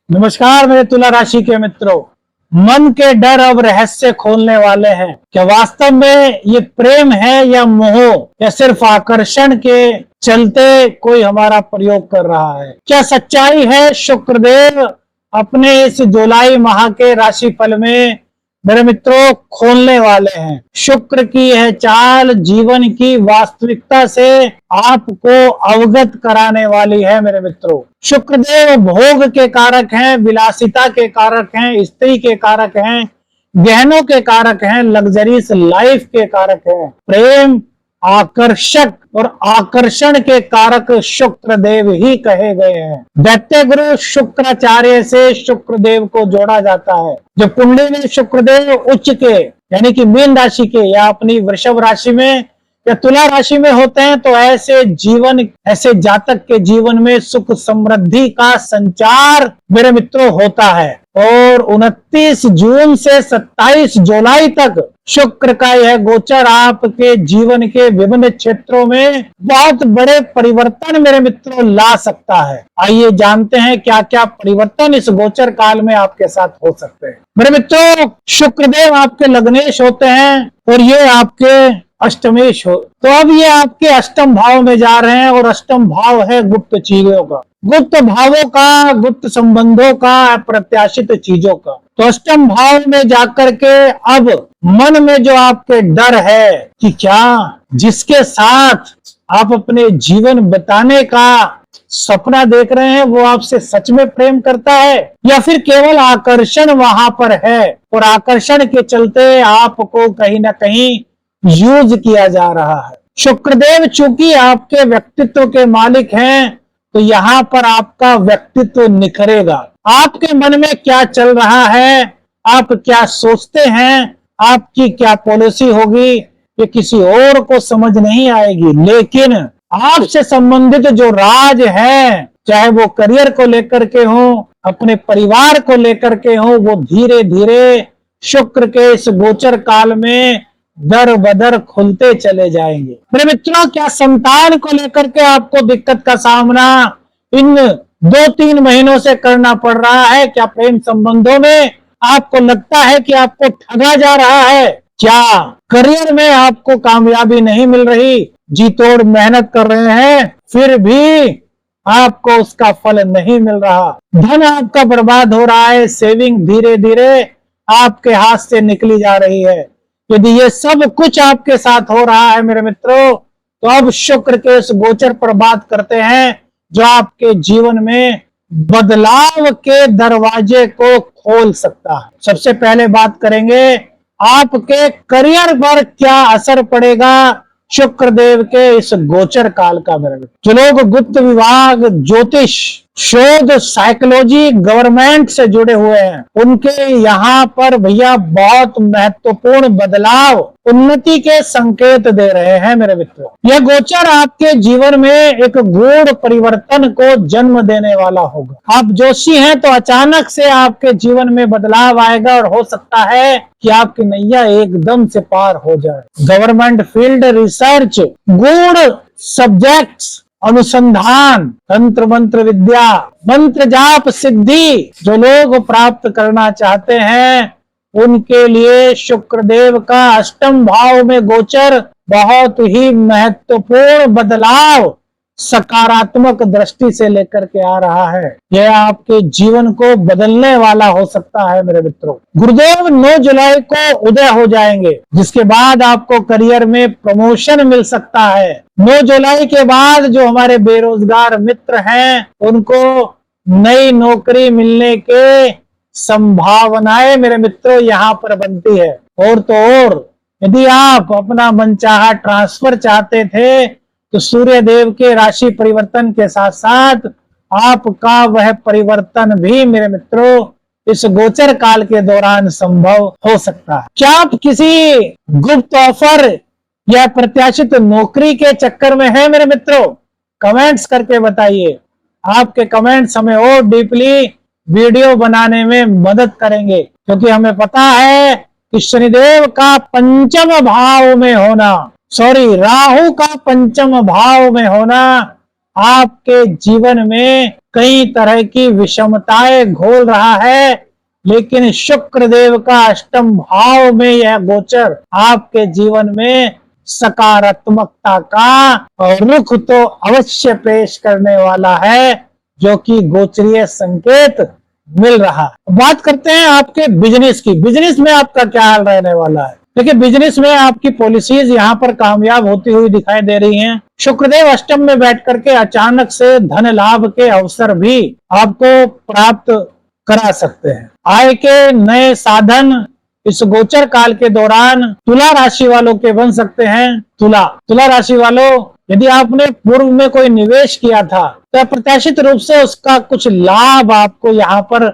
नमस्कार मेरे तुला राशि के मित्रों। मन के डर अब रहस्य खोलने वाले हैं। क्या वास्तव में ये प्रेम है या मोह, या सिर्फ आकर्षण के चलते कोई हमारा प्रयोग कर रहा है? क्या सच्चाई है शुक्रदेव अपने इस जुलाई माह के राशिफल में मेरे मित्रों खोलने वाले हैं। शुक्र की यह चाल जीवन की वास्तविकता से आपको अवगत कराने वाली है। मेरे मित्रों, शुक्रदेव भोग के कारक हैं, विलासिता के कारक हैं, स्त्री के कारक हैं, गहनों के कारक हैं, लग्जरीज लाइफ के कारक हैं, प्रेम, आकर्षक और आकर्षण के कारक शुक्रदेव ही कहे गए हैं। दैत्य गुरु शुक्राचार्य से शुक्रदेव को जोड़ा जाता है। जब कुंडली में शुक्रदेव उच्च के यानी कि मीन राशि के या अपनी वृषभ राशि में या तुला राशि में होते हैं तो ऐसे जातक के जीवन में सुख समृद्धि का संचार मेरे मित्रों होता है। और 29 जून से 27 जुलाई तक शुक्र का यह गोचर आपके जीवन के विभिन्न क्षेत्रों में बहुत बड़े परिवर्तन मेरे मित्रों ला सकता है। आइए जानते हैं क्या क्या परिवर्तन इस गोचर काल में आपके साथ हो सकते हैं। मेरे मित्रों, शुक्रदेव आपके लग्नेश होते हैं और ये आपके अष्टमेश हो, तो अब ये आपके अष्टम भाव में जा रहे हैं और अष्टम भाव है गुप्त चीजों का, गुप्त भावों का, गुप्त संबंधों का, अप्रत्याशित चीजों का। तो अष्टम भाव में जाकर के अब मन में जो आपके डर है कि क्या जिसके साथ आप अपने जीवन बिताने का सपना देख रहे हैं वो आपसे सच में प्रेम करता है या फिर केवल आकर्षण वहां पर है और आकर्षण के चलते आपको कहीं ना कहीं यूज किया जा रहा है। शुक्रदेव चूंकि आपके व्यक्तित्व के मालिक हैं तो यहाँ पर आपका व्यक्तित्व निखरेगा। आपके मन में क्या चल रहा है, आप क्या सोचते हैं, आपकी क्या पॉलिसी होगी, ये किसी और को समझ नहीं आएगी। लेकिन आपसे संबंधित जो राज है, चाहे वो करियर को लेकर के हो, अपने परिवार को लेकर के हो, वो धीरे धीरे शुक्र के इस गोचर काल में दर बदर खुलते चले जाएंगे। मेरे मित्रों, क्या संतान को लेकर के आपको दिक्कत का सामना इन 2-3 महीनों से करना पड़ रहा है? क्या प्रेम संबंधों में आपको लगता है कि आपको ठगा जा रहा है? क्या करियर में आपको कामयाबी नहीं मिल रही? जी तोड़ मेहनत कर रहे हैं फिर भी आपको उसका फल नहीं मिल रहा, धन आपका बर्बाद हो रहा है, सेविंग धीरे धीरे आपके हाथ से निकली जा रही है। यदि ये सब कुछ आपके साथ हो रहा है मेरे मित्रों, तो अब शुक्र के इस गोचर पर बात करते हैं जो आपके जीवन में बदलाव के दरवाजे को खोल सकता है। सबसे पहले बात करेंगे आपके करियर पर क्या असर पड़ेगा शुक्रदेव के इस गोचर काल का। मेरे जो लोग गुप्त विभाग, ज्योतिष, शोध, साइकोलॉजी, गवर्नमेंट से जुड़े हुए हैं उनके यहाँ पर भैया बहुत महत्वपूर्ण बदलाव, उन्नति के संकेत दे रहे हैं मेरे मित्रों। यह गोचर आपके जीवन में एक गूढ़ परिवर्तन को जन्म देने वाला होगा। आप जोशी हैं तो अचानक से आपके जीवन में बदलाव आएगा और हो सकता है कि आपकी नैया एकदम से पार हो जाए। गवर्नमेंट फील्ड, रिसर्च, गूढ़ सब्जेक्ट्स, अनुसंधान, तंत्र मंत्र विद्या, मंत्र जाप सिद्धि जो लोग प्राप्त करना चाहते हैं उनके लिए शुक्रदेव का अष्टम भाव में गोचर बहुत ही महत्वपूर्ण बदलाव सकारात्मक दृष्टि से लेकर के आ रहा है। यह आपके जीवन को बदलने वाला हो सकता है मेरे मित्रों। गुरुदेव 9 जुलाई को उदय हो जाएंगे जिसके बाद आपको करियर में प्रमोशन मिल सकता है। 9 जुलाई के बाद जो हमारे बेरोजगार मित्र हैं उनको नई नौकरी मिलने के संभावनाएं मेरे मित्रों यहाँ पर बनती है। और तो और यदि आप अपना मनचाहा ट्रांसफर चाहते थे तो सूर्य देव के राशि परिवर्तन के साथ साथ आपका वह परिवर्तन भी मेरे मित्रों इस गोचर काल के दौरान संभव हो सकता है। क्या आप किसी गुप्त ऑफर या प्रत्याशित नौकरी के चक्कर में है मेरे मित्रों? कमेंट्स करके बताइए। आपके कमेंट्स हमें और डीपली वीडियो बनाने में मदद करेंगे क्योंकि हमें पता है कि शनिदेव का पंचम भाव में होना, राहु का पंचम भाव में होना आपके जीवन में कई तरह की विषमताएं घोल रहा है, लेकिन शुक्र देव का अष्टम भाव में यह गोचर आपके जीवन में सकारात्मकता का रुख तो अवश्य पेश करने वाला है, जो कि गोचरीय संकेत मिल रहा है। बात करते हैं आपके बिजनेस की। बिजनेस में आपका क्या हाल रहने वाला है? देखिए, बिजनेस में आपकी पॉलिसीज यहाँ पर कामयाब होती हुई दिखाई दे रही हैं। शुक्रदेव अष्टम में बैठ करके अचानक से धन लाभ के अवसर भी आपको प्राप्त करा सकते हैं। आय के नए साधन इस गोचर काल के दौरान तुला राशि वालों के बन सकते हैं। तुला राशि वालों, यदि आपने पूर्व में कोई निवेश किया था तो अप्रत्याशित रूप से उसका कुछ लाभ आपको यहाँ पर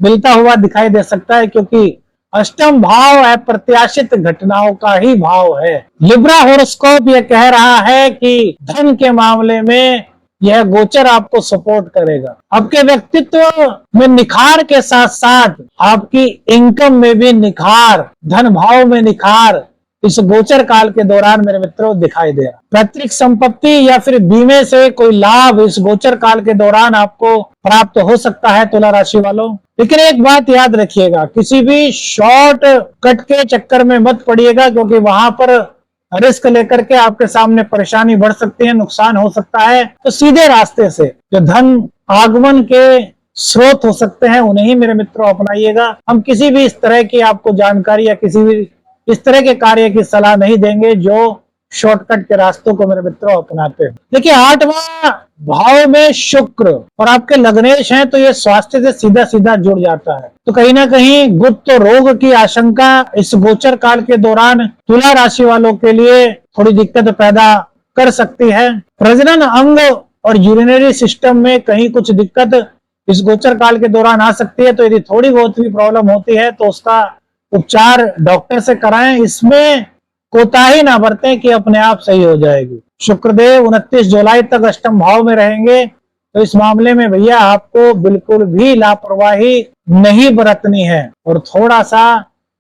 मिलता हुआ दिखाई दे सकता है, क्योंकि अष्टम भाव अप्रत्याशित घटनाओं का ही भाव है। लिब्रा हॉरोस्कोप यह कह रहा है कि धन के मामले में यह गोचर आपको सपोर्ट करेगा। आपके व्यक्तित्व में निखार के साथ साथ आपकी इनकम में भी निखार, धन भाव में निखार इस गोचर काल के दौरान मेरे मित्रों दिखाई दे रहा। पैतृक संपत्ति या फिर बीमे से कोई लाभ इस गोचर काल के दौरान आपको प्राप्त हो सकता है तुला राशि वालों। लेकिन एक बात याद रखिएगा, किसी भी शॉर्ट कट के चक्कर में मत पड़िएगा, क्योंकि वहां पर रिस्क लेकर के आपके सामने परेशानी बढ़ सकती है, नुकसान हो सकता है। तो सीधे रास्ते से जो धन आगमन के स्रोत हो सकते हैं उन्हें ही मेरे मित्रों अपनाइएगा। हम किसी भी इस तरह की आपको जानकारी या किसी भी इस तरह के कार्य की सलाह नहीं देंगे जो शॉर्टकट के रास्तों को मेरे मित्रों अपनाते हैं। देखिए, 8वां भाव में शुक्र और आपके लग्नेश हैं, तो ये स्वास्थ्य से सीधा सीधा जुड़ जाता है। तो कहीं ना कहीं गुप्त रोग की आशंका इस गोचर काल के दौरान तुला राशि वालों के लिए थोड़ी दिक्कत पैदा कर सकती है। प्रजनन अंग और यूरिनरी सिस्टम में कहीं कुछ दिक्कत इस गोचर काल के दौरान आ सकती है। तो यदि थोड़ी बहुत भी प्रॉब्लम होती है तो उसका उपचार डॉक्टर से कराएं। इसमें कोताही ना बरतें कि अपने आप सही हो जाएगी। शुक्रदेव 29 जुलाई तक अष्टम भाव में रहेंगे, तो इस मामले में भैया आपको बिल्कुल भी लापरवाही नहीं बरतनी है और थोड़ा सा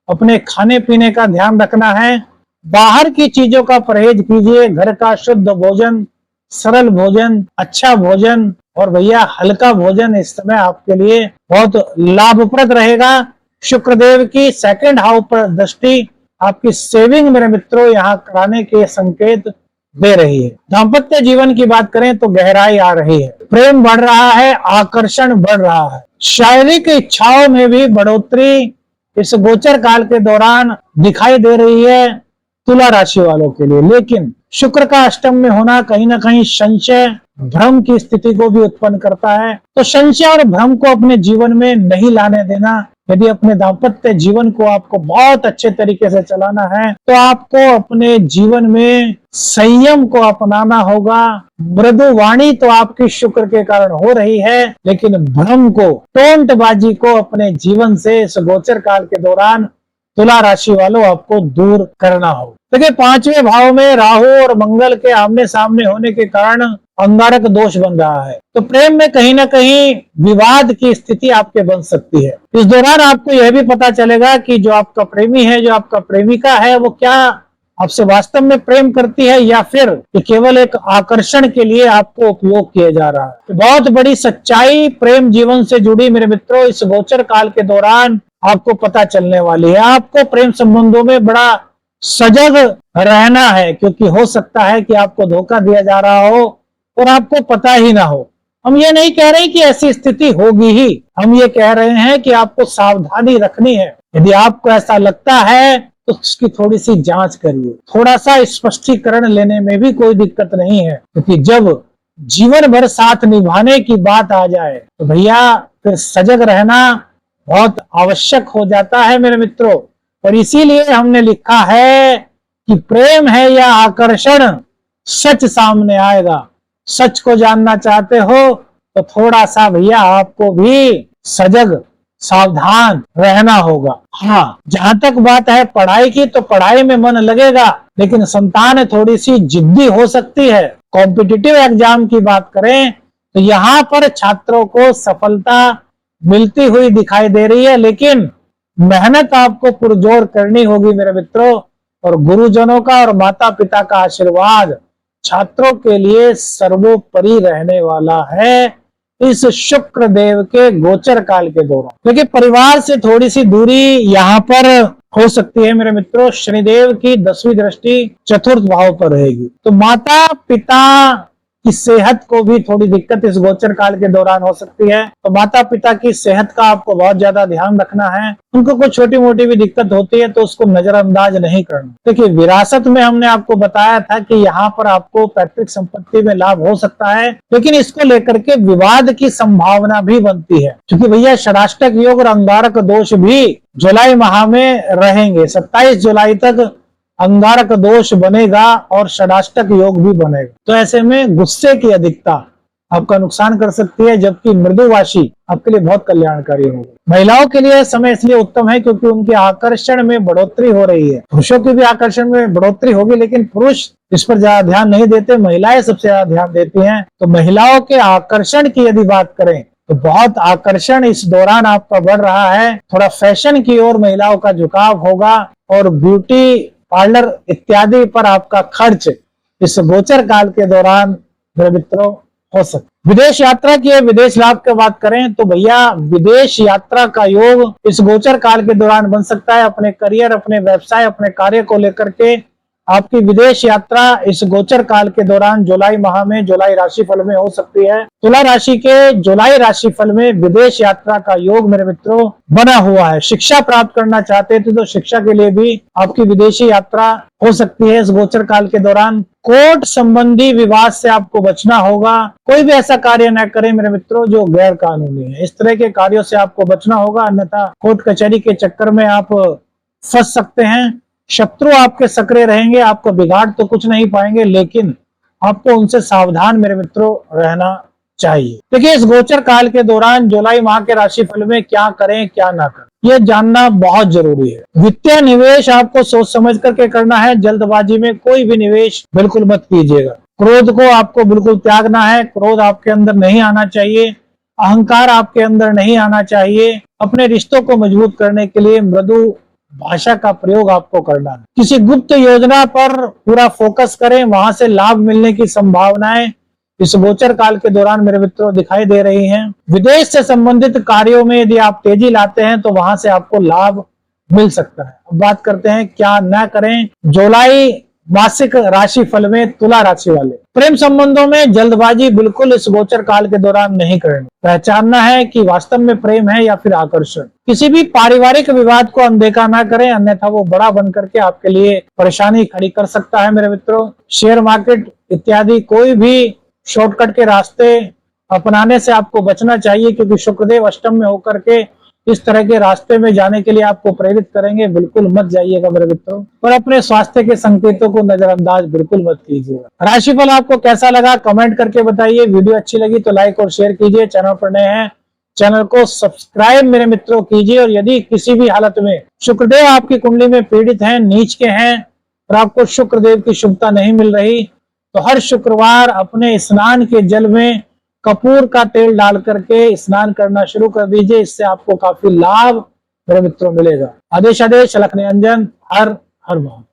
अपने खाने पीने का ध्यान रखना है। बाहर की चीजों का परहेज कीजिए। घर का शुद्ध भोजन, सरल भोजन, अच्छा भोजन और भैया हल्का भोजन इस समय आपके लिए बहुत लाभप्रद रहेगा। शुक्रदेव की सेकंड हाउस पर दृष्टि आपकी सेविंग मेरे मित्रों यहाँ कराने के संकेत दे रही है। दाम्पत्य जीवन की बात करें तो गहराई आ रही है, प्रेम बढ़ रहा है, आकर्षण बढ़ रहा है, शारीरिक इच्छाओं में भी बढ़ोतरी इस गोचर काल के दौरान दिखाई दे रही है तुला राशि वालों के लिए। लेकिन शुक्र का अष्टम में होना कहीं ना कहीं संशय, भ्रम की स्थिति को भी उत्पन्न करता है। तो संशय और भ्रम को अपने जीवन में नहीं लाने देना। यदि अपने दाम्पत्य जीवन को आपको बहुत अच्छे तरीके से चलाना है तो आपको अपने जीवन में संयम को अपनाना होगा। मृदु वाणी तो आपकी शुक्र के कारण हो रही है, लेकिन भ्रम को, टोंटबाजी को अपने जीवन से इस गोचर काल के दौरान तुला राशि वालों आपको दूर करना हो। देखिए, 5वें भाव में राहु और मंगल के आमने सामने होने के कारण अंगारक दोष बन रहा है। तो प्रेम में कहीं ना कहीं विवाद की स्थिति आपके बन सकती है। इस दौरान आपको यह भी पता चलेगा कि जो आपका प्रेमी है, जो आपका प्रेमिका है, वो क्या आपसे वास्तव में प्रेम करती है या फिर केवल एक आकर्षण के लिए आपको उपयोग किया जा रहा है। तो बहुत बड़ी सच्चाई प्रेम जीवन से जुड़ी मेरे मित्रों इस गोचर काल के दौरान आपको पता चलने वाली है। आपको प्रेम संबंधों में बड़ा सजग रहना है, क्योंकि हो सकता है कि आपको धोखा दिया जा रहा हो और आपको पता ही ना हो। हम ये नहीं कह रहे कि ऐसी स्थिति होगी ही, हम ये कह रहे हैं कि आपको सावधानी रखनी है। यदि आपको ऐसा लगता है तो उसकी थोड़ी सी जांच करिए, थोड़ा सा स्पष्टीकरण लेने में भी कोई दिक्कत नहीं है, क्योंकि जब जीवन भर साथ निभाने की बात आ जाए तो भैया फिर सजग रहना बहुत आवश्यक हो जाता है मेरे मित्रों। और इसीलिए हमने लिखा है कि प्रेम है या आकर्षण, सच सामने आएगा। सच को जानना चाहते हो तो थोड़ा सा भैया आपको भी सजग, सावधान रहना होगा। हाँ, जहां तक बात है पढ़ाई की, तो पढ़ाई में मन लगेगा, लेकिन संतान थोड़ी सी जिद्दी हो सकती है। कॉम्पिटिटिव एग्जाम की बात करें तो यहाँ पर छात्रों को सफलता मिलती हुई दिखाई दे रही है, लेकिन मेहनत आपको पुरजोर करनी होगी मेरे मित्रों। और गुरुजनों का और माता पिता का आशीर्वाद छात्रों के लिए सर्वोपरि रहने वाला है। इस शुक्र देव के गोचर काल के दौरान। क्योंकि परिवार से थोड़ी सी दूरी यहाँ पर हो सकती है मेरे मित्रों। शनिदेव की 10वीं दृष्टि चतुर्थ भाव पर रहेगी, तो माता पिता की सेहत को भी थोड़ी दिक्कत इस गोचर काल के दौरान हो सकती है। तो माता पिता की सेहत का आपको बहुत ज्यादा ध्यान रखना है। उनको कुछ छोटी मोटी भी दिक्कत होती है तो उसको नजरअंदाज नहीं करना। देखिए, विरासत में हमने आपको बताया था कि यहाँ पर आपको पैतृक संपत्ति में लाभ हो सकता है, लेकिन इसको लेकर के विवाद की संभावना भी बनती है, क्योंकि भैया षडाष्टक योग और अंगारक दोष भी जुलाई माह में रहेंगे। 27 जुलाई तक अंगारक दोष बनेगा और षडाष्टक योग भी बनेगा। तो ऐसे में गुस्से की अधिकता आपका नुकसान कर सकती है, जबकि मृदुवाशी आपके लिए बहुत कल्याणकारी होगी। महिलाओं के लिए समय इसलिए उत्तम है क्योंकि उनके आकर्षण में बढ़ोतरी हो रही है। पुरुषों की भी आकर्षण में बढ़ोतरी होगी, लेकिन पुरुष इस पर ज्यादा ध्यान नहीं देते, महिलाएं सबसे ज्यादा ध्यान देती हैं। तो महिलाओं के आकर्षण की यदि बात करें तो बहुत आकर्षण इस दौरान आपका बढ़ रहा है। थोड़ा फैशन की ओर महिलाओं का झुकाव होगा और ब्यूटी पार्लर इत्यादि पर आपका खर्च इस गोचर काल के दौरान मेरे मित्रों हो सकता। विदेश यात्रा की विदेश लाभ की बात करें तो भैया विदेश यात्रा का योग इस गोचर काल के दौरान बन सकता है। अपने करियर, अपने व्यवसाय, अपने कार्य को लेकर के आपकी विदेश यात्रा इस गोचर काल के दौरान जुलाई माह में, जुलाई राशिफल में हो सकती है। तुला राशि के जुलाई राशिफल में विदेश यात्रा का योग मेरे मित्रों बना हुआ है। शिक्षा प्राप्त करना चाहते थे तो शिक्षा के लिए भी आपकी विदेशी यात्रा हो सकती है इस गोचर काल के दौरान। कोर्ट संबंधी विवाद से आपको बचना होगा। कोई भी ऐसा कार्य न करें मेरे मित्रों जो गैर कानूनी है। इस तरह के कार्यों से आपको बचना होगा, अन्यथा कोर्ट कचहरी के चक्कर में आप फंस सकते हैं। शत्रु आपके सक्रिय रहेंगे, आपको बिगाड़ तो कुछ नहीं पाएंगे, लेकिन आपको उनसे सावधान मेरे मित्रों रहना चाहिए। देखिए, इस गोचर काल के दौरान जुलाई माह के राशिफल में क्या करें क्या ना करें, यह जानना बहुत जरूरी है। वित्तीय निवेश आपको सोच समझ करके करना है। जल्दबाजी में कोई भी निवेश बिल्कुल मत कीजिएगा। क्रोध को आपको बिल्कुल त्यागना है। क्रोध आपके अंदर नहीं आना चाहिए, अहंकार आपके अंदर नहीं आना चाहिए। अपने रिश्तों को मजबूत करने के लिए मृदु भाषा का प्रयोग आपको करना है। किसी गुप्त योजना पर पूरा फोकस करें, वहां से लाभ मिलने की संभावनाएं इस गोचर काल के दौरान मेरे मित्रों दिखाई दे रही हैं। विदेश से संबंधित कार्यों में यदि आप तेजी लाते हैं तो वहां से आपको लाभ मिल सकता है। अब बात करते हैं क्या न करें जुलाई मासिक राशि फल में तुला राशि वाले। प्रेम संबंधों में जल्दबाजी बिल्कुल इस गोचर काल के दौरान नहीं करनी। पहचानना है कि वास्तव में प्रेम है या फिर आकर्षण। किसी भी पारिवारिक विवाद को अनदेखा ना करें, अन्यथा वो बड़ा बन करके आपके लिए परेशानी खड़ी कर सकता है मेरे मित्रों। शेयर मार्केट इत्यादि कोई भी शॉर्टकट के रास्ते अपनाने से आपको बचना चाहिए, क्योंकि शुक्रदेव अष्टम में होकर के इस तरह के रास्ते में जाने के लिए आपको प्रेरित करेंगे। बिल्कुल मत जाइएगा मेरे मित्रों, और अपने स्वास्थ्य के संकेतों को नजरअंदाज बिल्कुल मत कीजिएगा। राशिफल आपको कैसा लगा कमेंट करके बताइए। वीडियो अच्छी लगी तो लाइक और शेयर कीजिए। चैनल पर नए हैं चैनल को सब्सक्राइब मेरे मित्रों कीजिए। और यदि किसी भी हालत में शुक्रदेव आपकी कुंडली में पीड़ित हैं, नीच के हैं और आपको शुक्रदेव की शुभता नहीं मिल रही, तो हर शुक्रवार अपने स्नान के जल में कपूर का तेल डाल करके स्नान करना शुरू कर दीजिए। इससे आपको काफी लाभ मेरे मित्रों मिलेगा। आदेश अलख निरंजन। हर हर महादेव।